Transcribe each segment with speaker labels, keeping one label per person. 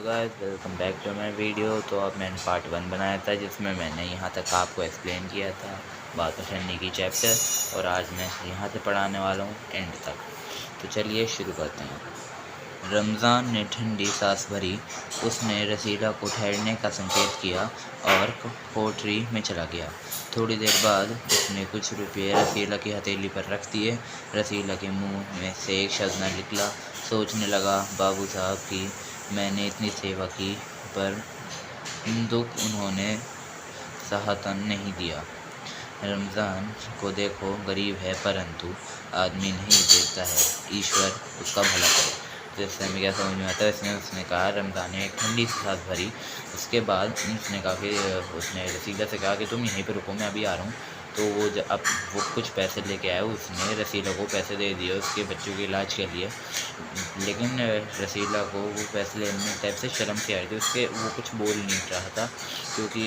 Speaker 1: Guys, welcome back to my video. तो अब मैंने पार्ट 1 बनाया था जिसमें मैंने यहाँ तक आपको एक्सप्लेन किया था बात ठंडी की चैप्टर, और आज मैं यहाँ से पढ़ाने वाला हूँ एंड तक। तो चलिए शुरू करते हैं। रमज़ान ने ठंडी सांस भरी। उसने रसीला को ठहरने का संकेत किया और कोठरी में चला गया। थोड़ी देर बाद उसने कुछ रुपये रसीला की हथेली पर रख दिए। रसीला के मुंह में से एक शब्द न निकला। सोचने लगा, बाबू साहब की मैंने इतनी सेवा की, पर दुख उन्होंने सहातन नहीं दिया। रमज़ान को देखो, गरीब है परंतु आदमी नहीं देखता है, ईश्वर उसका भला करे। तो इससे हमें क्या समझ में आता है, इसमें उसने कहा, रमज़ान ने एक ठंडी सी सांस भरी। उसके बाद उसने कहा कि उसने रसीला से कहा कि तुम यहीं पर रुको, मैं अभी आ रहा हूँ। तो अब वो कुछ पैसे लेके आया। उसने रसीला को पैसे दे दिए उसके बच्चों के इलाज के लिए, लेकिन रसीला को वो पैसे लेने टाइप से शर्म सी आ रही थी। उसके वो कुछ बोल नहीं रहा था, क्योंकि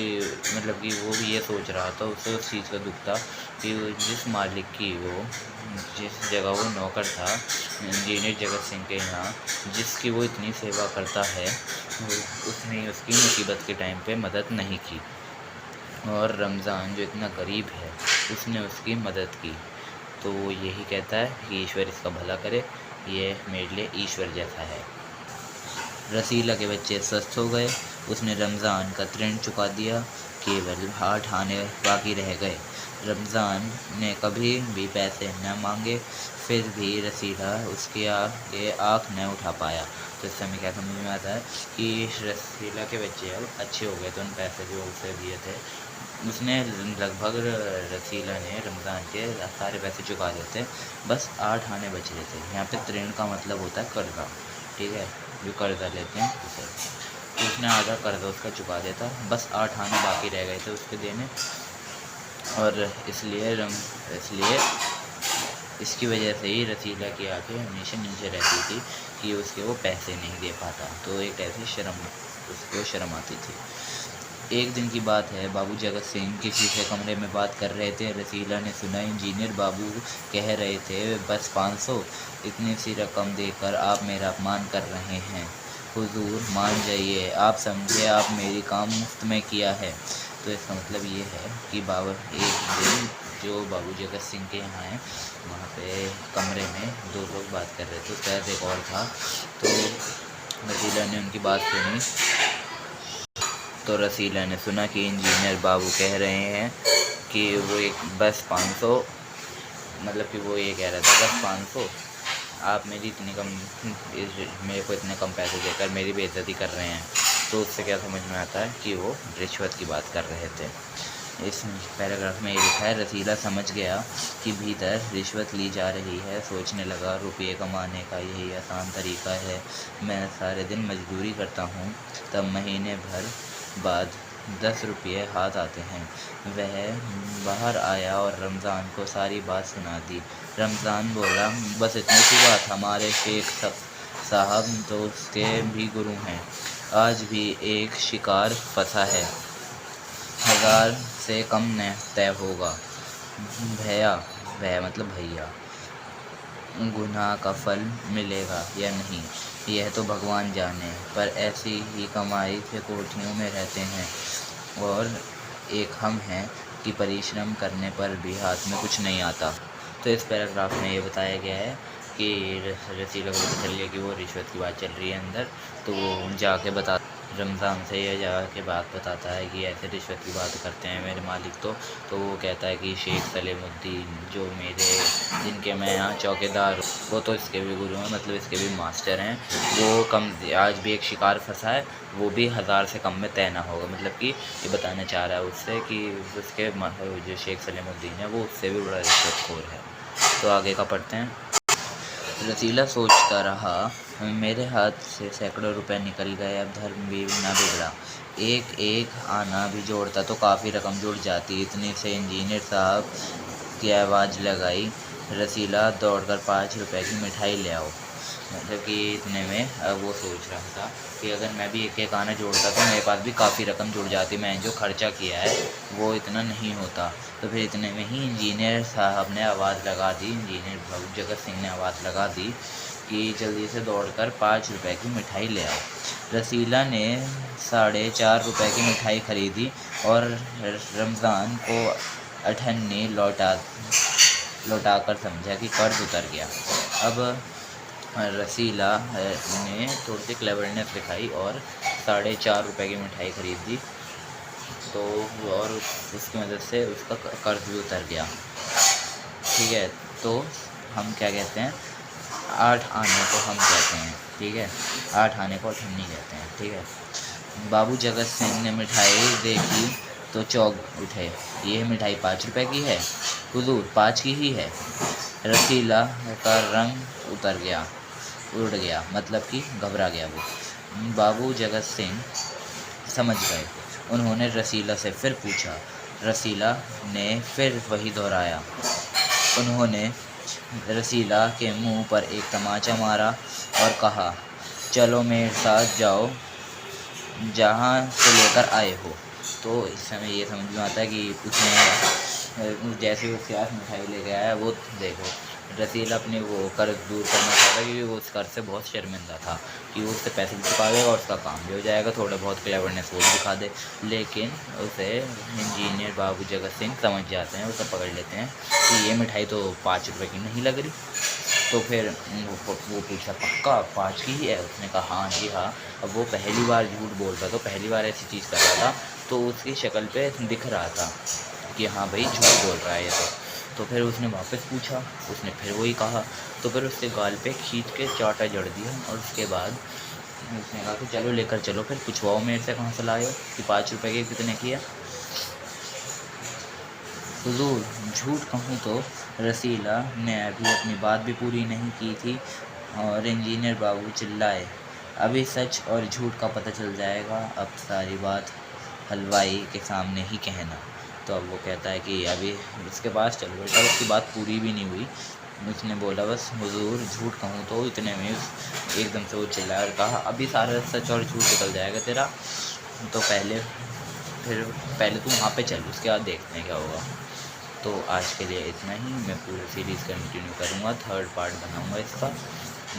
Speaker 1: मतलब कि वो भी ये सोच रहा था, उसे उस चीज़ का दुख था कि जिस मालिक की वो जिस जगह वो नौकर था, इंजीनियर जगत सिंह के यहाँ, जिसकी वो इतनी सेवा करता है, उसने उसकी मुसीबत के टाइम पे मदद नहीं की। और रमज़ान जो इतना गरीब है, उसने उसकी मदद की। तो वो यही कहता है कि ईश्वर इसका भला करे, ये मेरे लिए ईश्वर जैसा है। रसीला के बच्चे स्वस्थ हो गए। उसने रमज़ान का ऋण चुका दिया, केवल 8 आने बाकी रह गए। रमज़ान ने कभी भी पैसे न मांगे, फिर भी रसीला उसके आगे आँख न उठा पाया। तो इससे हमें क्या समझ में आता है कि रसीला के बच्चे अब अच्छे हो गए, तो उन पैसे जो उसे दिए थे उसने लगभग रसीला ने रमज़ान के सारे पैसे चुका देते, बस 8 आने बच रहे थे। यहाँ पे ऋण का मतलब होता है कर्जा, ठीक है, जो कर्जा लेते हैं उसे। तो उसने आधा कर्जा उसका चुका देता, बस 8 आने बाकी रह गए थे उसके देने। और इसलिए इसकी वजह से ही रसीला की आंखें हमेशा नीचे रहती थी कि उसके वो पैसे नहीं दे पाता, तो एक ऐसी उसको शर्म आती थी। एक दिन की बात है, बाबू जगत सिंह किसी से कमरे में बात कर रहे थे। रसीला ने सुना, इंजीनियर बाबू कह रहे थे बस 500, इतनी सी रकम देकर आप मेरा अपमान कर रहे हैं। हुजूर मान जाइए, आप समझे, आप मेरी काम मुफ्त में किया है। तो इसका मतलब ये है कि एक दिन जो बाबू जगत सिंह के यहाँ है, वहाँ पे कमरे में 2 लोग बात कर रहे थे, उसके साथ एक और था। तो रसीला ने उनकी बात सुनी। तो रसीला ने सुना कि इंजीनियर बाबू कह रहे हैं कि वो एक बस 500, मतलब कि वो ये कह रहा था बस 500, आप मेरे को इतने कम पैसे देकर मेरी बेइज्जती कर रहे हैं। तो उससे क्या समझ में आता है कि वो रिश्वत की बात कर रहे थे। इस पैराग्राफ में ये लिखा है, रसीला समझ गया कि भीतर रिश्वत ली जा रही है। सोचने लगा, रुपये कमाने का यही आसान तरीका है। मैं सारे दिन मजदूरी करता हूँ, तब महीने भर बाद 10 रुपये हाथ आते हैं। वह बाहर आया और रमज़ान को सारी बात सुना दी। रमज़ान बोला, बस इतनी सी बात, हमारे शेख साहब तो उसके भी गुरु हैं, आज भी एक शिकार फंसा है, 1000 से कम न तय होगा। भैया मतलब भैया, गुनाह का फल मिलेगा या नहीं यह तो भगवान जाने, पर ऐसी ही कमाई से कोठरियों में रहते हैं, और एक हम हैं कि परिश्रम करने पर भी हाथ में कुछ नहीं आता। तो इस पैराग्राफ में ये बताया गया है कि रसीला को पता चल गया कि वो रिश्वत की बात चल रही है अंदर, तो वो जाके रमज़ान से यह जाके बात बताता है कि ऐसे रिश्वत की बात करते हैं मेरे मालिक। तो वो कहता है कि शेख सलीमुद्दीन जो जिनके मैं यहाँ चौकीदार हूँ, वो तो इसके भी गुरु हैं, मतलब इसके भी मास्टर हैं। वो आज भी एक शिकार फंसा है, वो भी 1000 से कम में तय ना होगा। मतलब कि ये बताना चाह रहा है उससे कि उसके जो शेख सलीमुद्दीन है वो उससे भी बड़ा रिश्वतखोर है। तो आगे का पढ़ते हैं। रसीला सोचता रहा, मेरे हाथ से सैकड़ों रुपए निकल गए, अब धर्म भी ना बिगड़ा। एक एक आना भी जोड़ता तो काफ़ी रकम जुड़ जाती। इतने से इंजीनियर साहब की आवाज़ लगाई, रसीला दौड़कर 5 रुपए की मिठाई ले आओ। मतलब कि इतने में अब वो सोच रहा था कि अगर मैं भी एक एक आना जोड़ता तो मेरे पास भी काफ़ी रकम जुड़ जाती, मैंने जो खर्चा किया है वो इतना नहीं होता। तो फिर इतने में ही इंजीनियर साहब ने आवाज़ लगा दी, इंजीनियर बाबू जगत सिंह ने आवाज़ लगा दी कि जल्दी से दौड़कर 5 रुपए की मिठाई ले आओ। रसीला ने 4.5 रुपए की मिठाई खरीदी और रमज़ान को अठन्नी लौटाकर समझा कि कर्ज उतर गया। अब रसीला ने थोड़ी सी क्लेवरनेस दिखाई और 4.5 रुपए की मिठाई खरीदी, तो और उसकी मदद से उसका कर्ज भी उतर गया। ठीक है, तो हम क्या कहते हैं, 8 आने को हम कहते हैं। ठीक है, 8 आने को अठन्नी कहते हैं। ठीक है, बाबू जगत सिंह ने मिठाई देखी तो चौंक उठे, ये मिठाई 5 रुपए की है हुजूर, 5 की ही है। रसीला का रंग उड़ गया, मतलब कि घबरा गया वो। बाबू जगत सिंह समझ गए। उन्होंने रसीला से फिर पूछा। रसीला ने फिर वही दोहराया। उन्होंने रसीला के मुंह पर एक तमाचा मारा और कहा, चलो मेरे साथ जाओ जहाँ से लेकर आए हो। तो इस समय ये समझ में आता है कि उसने जैसे उसके पास मिठाई ले गया है, वो देखो रसीला अपने वो कर्ज दूर करना चाहता, क्योंकि वो उस कर्ज से बहुत शर्मिंदा था कि वो उससे पैसे भी चुका देगा और उसका काम भी हो जाएगा, थोड़ा बहुत क्लेवरनेस वो भी दिखा दे। लेकिन उसे इंजीनियर बाबू जगत सिंह समझ जाते हैं, उसे पकड़ लेते हैं कि ये मिठाई तो 5 रुपए की नहीं लग रही। तो फिर वो पूछा, पक्का 5 की ही है? उसने कहा, हाँ जी हाँ। अब वो पहली बार झूठ बोल रहा था, पहली बार ऐसी चीज़ कर रहा था, तो उसकी शक्ल पे दिख रहा था कि हाँ भाई झूठ बोल रहा है ये तो फिर उसने वापस पूछा, उसने फिर वही कहा। तो फिर उसके गाल पे खींच के चाटा जड़ दिया और उसके बाद उसने कहा कि चलो लेकर चलो, फिर पूछवाओ मेरे से कहाँ से लाए हो कि 5 रुपए के कितने किया। हुजूर, झूठ कहूँ तो रसीला ने अभी अपनी बात भी पूरी नहीं की थी और इंजीनियर बाबू चिल्लाए, अभी सच और झूठ का पता चल जाएगा, अब सारी बात हलवाई के सामने ही कहना। तो अब वो कहता है कि अभी उसके पास चलो बेटा, उसकी बात पूरी भी नहीं हुई। उसने बोला बस हुजूर झूठ कहूँ तो, इतने में एकदम से वो चिल्लाया और कहा, अभी सारा सच और झूठ निकल जाएगा तेरा, तो पहले तू वहाँ पे चल, उसके बाद देखते हैं क्या होगा। तो आज के लिए इतना ही। मैं पूरी सीरीज़ कंटिन्यू करूँगा, 3rd पार्ट बनाऊँगा इसका।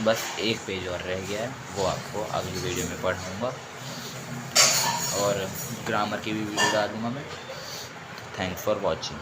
Speaker 1: बस एक पेज और रह गया है, वो आपको अगली वीडियो में पढ़ाऊँगा और ग्रामर की भी वीडियो डालूँगा मैं। Thanks for watching.